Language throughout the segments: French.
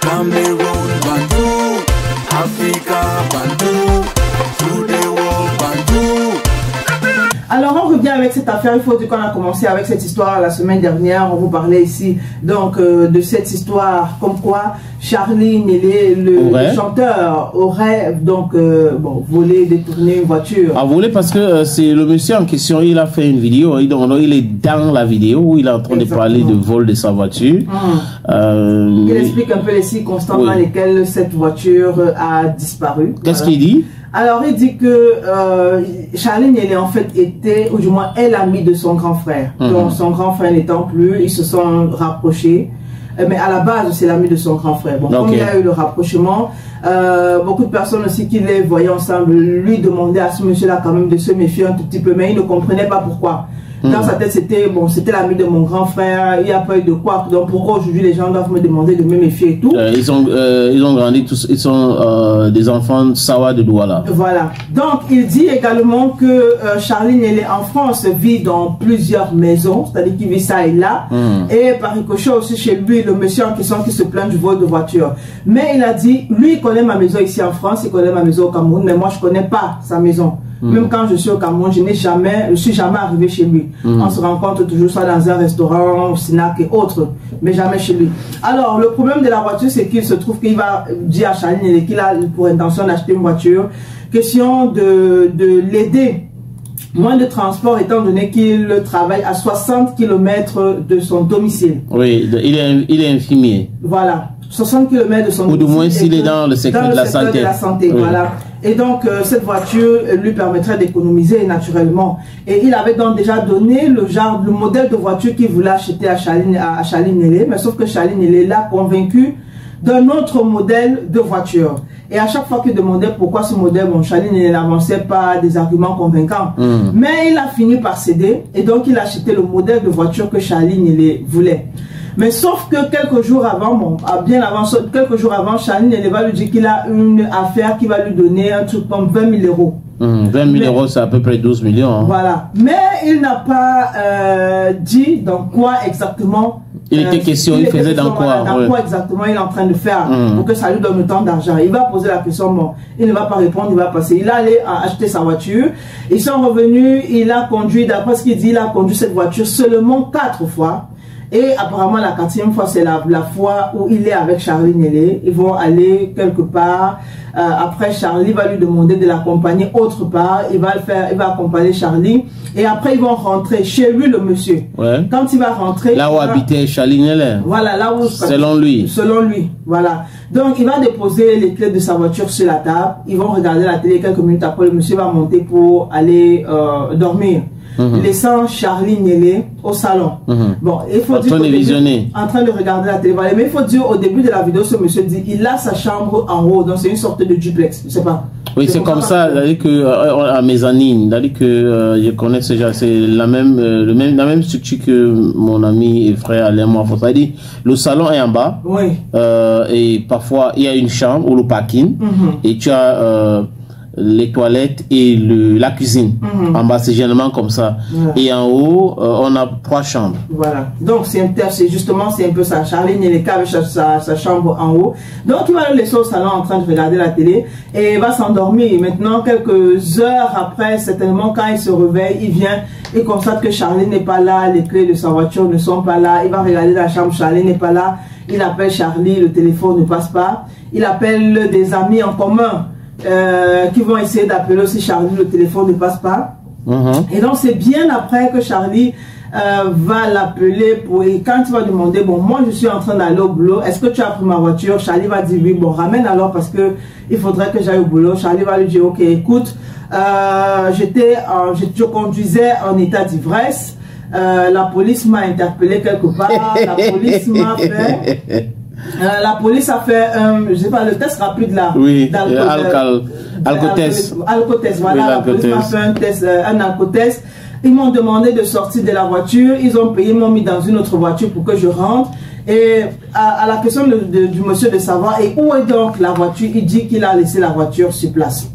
Cameroun, Bandou, Africa, Bandou, to the world, Bandou. Alors on revient avec cette affaire. Il faut dire qu'on a commencé avec cette histoire la semaine dernière. On vous parlait ici donc de cette histoire comme quoi Charly Nélé, le chanteur, aurait donc volé, détourné une voiture. A volé parce que c'est le monsieur en question, il a fait une vidéo, il est dans la vidéo où il est en train de parler de vol de sa voiture. Il explique un peu les circonstances dans lesquelles cette voiture a disparu. Qu'est-ce qu'il dit? Alors il dit que Charly Nélé en fait était, ou du moins est l'ami de son grand frère. Donc son grand frère n'étant plus, ils se sont rapprochés. Mais à la base, c'est l'ami de son grand frère. Bon, comme il y a eu le rapprochement, beaucoup de personnes aussi qui les voyaient ensemble lui demandaient à ce monsieur-là quand même de se méfier un tout petit peu, mais il ne comprenait pas pourquoi. Dans sa tête, c'était bon, c'était l'ami de mon grand frère, il n'y a pas eu de quoi. Donc pour aujourd'hui, les gens doivent me demander de me méfier et tout. Ils ont grandi tous, ils sont des enfants Sawa de Douala. Voilà. Donc il dit également que Charly Nélé en France vit dans plusieurs maisons, c'est-à-dire qu'il vit ça et là. Et par ricochet aussi chez lui, le monsieur en question qui se plaint du vol de voiture. Mais il a dit, lui il connaît ma maison ici en France, il connaît ma maison au Cameroun, mais moi je connais pas sa maison. Même quand je suis au Cameroun, je suis jamais arrivé chez lui. On se rencontre toujours soit dans un restaurant, au snack et autres, mais jamais chez lui. Alors, le problème de la voiture, c'est qu'il se trouve qu'il va dire à Charly Nélé qu'il a pour intention d'acheter une voiture. Question de l'aider. Moins de transport étant donné qu'il travaille à 60 km de son domicile. Oui, il est infirmier. Voilà. 60 km de son domicile. Ou du moins s'il est dans le secteur de la santé. Voilà. Et donc, cette voiture lui permettrait d'économiser naturellement. Et il avait donc déjà donné le modèle de voiture qu'il voulait acheter à Charly Nélé. Mais sauf que Charly Nélé l'a convaincu d'un autre modèle de voiture. Et à chaque fois qu'il demandait pourquoi ce modèle, bon, Charly Nélé n'avançait pas des arguments convaincants. Mais il a fini par céder. Et donc, il a acheté le modèle de voiture que Charly Nélé voulait. Mais sauf que quelques jours avant, Charly Nélé va lui dire qu'il a une affaire qui va lui donner un truc comme 20 000 euros. 20 000 euros, c'est à peu près 12 millions. Hein. Voilà. Mais il n'a pas dit dans quoi exactement. Il était question, il faisait dans quoi? Dans quoi exactement il est en train de faire pour que ça lui donne autant d'argent. Il va poser la question, bon, il ne va pas répondre, il va passer. Il est allé acheter sa voiture. Ils sont revenus, il a conduit, d'après ce qu'il dit, il a conduit cette voiture seulement 4 fois. Et apparemment, la 4e fois, c'est la fois où il est avec Charly Nélé. Ils vont aller quelque part. Après, Charly va lui demander de l'accompagner autre part. Il va accompagner Charly. Et après, ils vont rentrer chez lui, le monsieur. Quand il va rentrer... Là où habitait Charly Nélé. Voilà, là où... Selon lui. Selon lui, voilà. Donc, il va déposer les clés de sa voiture sur la table. Ils vont regarder la télé. Quelques minutes après, le monsieur va monter pour aller dormir. Laissant Charly Nélé au salon. Bon, il faut dire en train de regarder la télé. Mais il faut dire au début de la vidéo, ce monsieur dit il a sa chambre en haut, donc c'est une sorte de duplex. Je sais pas. Oui, c'est comme ça. C'est-à-dire que à Mezzanine, c'est-à-dire que je connais ce genre, c'est la même structure que mon ami et frère Alain Moifo. C'est-à-dire le salon est en bas. Oui. Et parfois il y a une chambre ou le parking et tu as les toilettes et la cuisine. En bas, c'est généralement comme ça. Et en haut, on a 3 chambres. Voilà. Donc, c'est justement, c'est un peu ça. Charly Nélé avec sa chambre en haut. Donc, il va le laisser au salon en train de regarder la télé et il va s'endormir. Maintenant, quelques heures après, certainement, quand il se réveille, il vient et constate que Charly n'est pas là, les clés de sa voiture ne sont pas là. Il va regarder la chambre, Charly n'est pas là. Il appelle Charly, le téléphone ne passe pas. Il appelle des amis en commun. Qui vont essayer d'appeler aussi Charly, le téléphone ne passe pas. Et donc c'est bien après que Charly va l'appeler et quand tu vas demander, bon, moi je suis en train d'aller au boulot, est-ce que tu as pris ma voiture? Charly va dire oui, bon, ramène alors parce que il faudrait que j'aille au boulot. Charly va lui dire ok, écoute, je conduisais en état d'ivresse, la police m'a interpellé quelque part, la police m'a fait... la police a fait je sais pas, le test rapide là. Oui, alcotest. Alcotest, voilà, la police m'a fait un test, un alcotest. Ils m'ont demandé de sortir de la voiture, ils ont payé, ils m'ont mis dans une autre voiture pour que je rentre. Et à la question du monsieur de savoir, et où est donc la voiture, il dit qu'il a laissé la voiture sur place.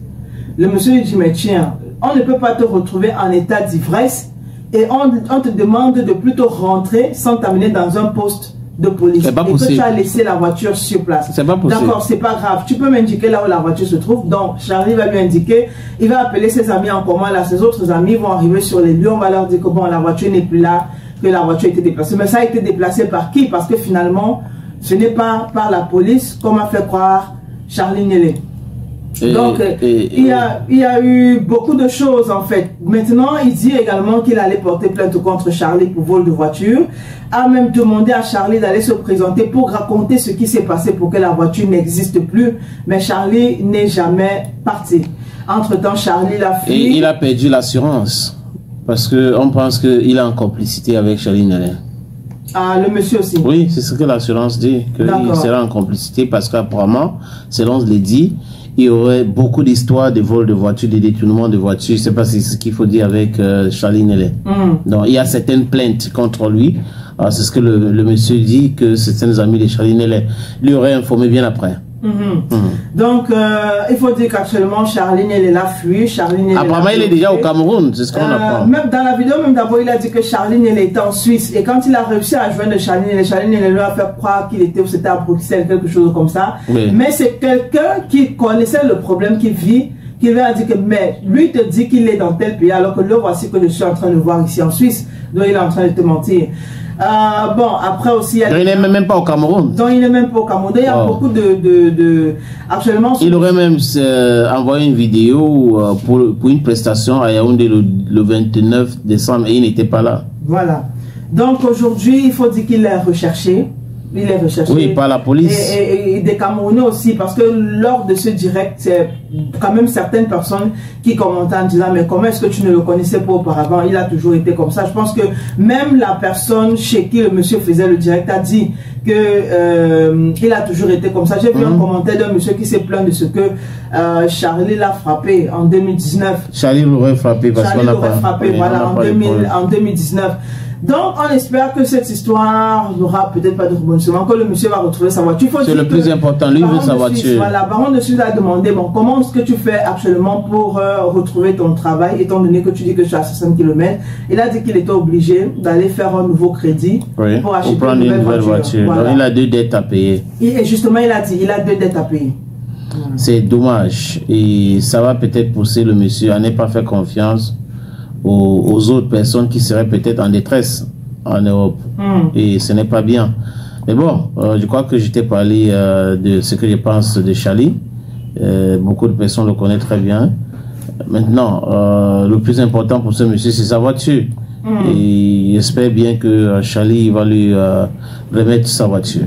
Le monsieur lui dit, mais tiens, on ne peut pas te retrouver en état d'ivresse et on te demande de plutôt rentrer sans t'amener dans un poste de police et que tu as laissé la voiture sur place. C'est pas possible. D'accord, c'est pas grave. Tu peux m'indiquer là où la voiture se trouve. Donc, Charlie va lui indiquer. Il va appeler ses amis en commun. Là, ses autres amis vont arriver sur les lieux. On va leur dire que bon, la voiture n'est plus là, que la voiture a été déplacée. Mais ça a été déplacé par qui? Parce que finalement, ce n'est pas par la police comme a fait croire Charlie Nélé. Donc, il y a eu beaucoup de choses en fait. Maintenant, il dit également qu'il allait porter plainte contre Charlie pour vol de voiture. A même demandé à Charlie d'aller se présenter pour raconter ce qui s'est passé pour que la voiture n'existe plus. Mais Charlie n'est jamais parti. Entre-temps, Charlie l'a fui. Et il a perdu l'assurance. Parce qu'on pense qu'il est en complicité avec Charlie Nélé. Ah, le monsieur aussi. Oui, c'est ce que l'assurance dit. Qu'il sera en complicité parce qu'apparemment, selon ce qu'il dit, il y aurait beaucoup d'histoires de vols de voitures, de détournements de voitures. Je ne sais pas si c'est ce qu'il faut dire avec Charlie Nélé. Donc, il y a certaines plaintes contre lui. C'est ce que le monsieur dit, que certains amis de Charlie Nélé lui auraient informé bien après. Donc, il faut dire qu'actuellement, Charlie Nélé l'a fui. Apparemment, il est déjà au Cameroun, c'est ce qu'on apprend. Même dans la vidéo, même d'abord, il a dit que Charlie Nélé était en Suisse. Et quand il a réussi à joindre Charlie Nélé lui a fait croire qu'il était à Bruxelles, quelque chose comme ça. Oui. Mais c'est quelqu'un qui connaissait le problème qu'il vit, qui lui a dit que, mais lui te dit qu'il est dans tel pays, alors que le voici que je suis en train de voir ici en Suisse. Donc, il est en train de te mentir. Bon, après aussi... Donc, il n'est même pas au Cameroun. Donc, il n'est même pas au Cameroun. Il y a beaucoup actuellement... Il aurait même envoyé une vidéo pour une prestation à Yaoundé le 29 décembre et il n'était pas là. Voilà. Donc, aujourd'hui, il faut dire qu'il est recherché. Il est recherché. Oui, par la police. Et des Camerounais aussi, parce que lors de ce direct, c'est quand même certaines personnes qui commentent en disant, mais comment est-ce que tu ne le connaissais pas auparavant? Il a toujours été comme ça. Je pense que même la personne chez qui le monsieur faisait le direct a dit que il a toujours été comme ça. J'ai vu un commentaire d'un monsieur qui s'est plaint de ce que Charlie l'a frappé en 2019. Charlie l'aurait frappé parce qu'on n'a pas... frappé, voilà, en 2019. Donc, on espère que cette histoire n'aura peut-être pas de rebondissement, que le monsieur va retrouver sa voiture. C'est le plus important, lui veut sa voiture. Voilà, Baron de Suisse a demandé, bon, comment est-ce que tu fais actuellement pour retrouver ton travail, étant donné que tu dis que tu as 60 km. Il a dit qu'il était obligé d'aller faire un nouveau crédit pour acheter une nouvelle voiture. Voilà. Donc, il a 2 dettes à payer. Et justement, il a dit, il a 2 dettes à payer. Voilà. C'est dommage. Et ça va peut-être pousser le monsieur à ne pas faire confiance aux autres personnes qui seraient peut-être en détresse en Europe. Et ce n'est pas bien. Mais bon, je crois que je t'ai parlé de ce que je pense de Charlie. Beaucoup de personnes le connaissent très bien. Maintenant, le plus important pour ce monsieur, c'est sa voiture. Et j'espère bien que Charlie va lui remettre sa voiture.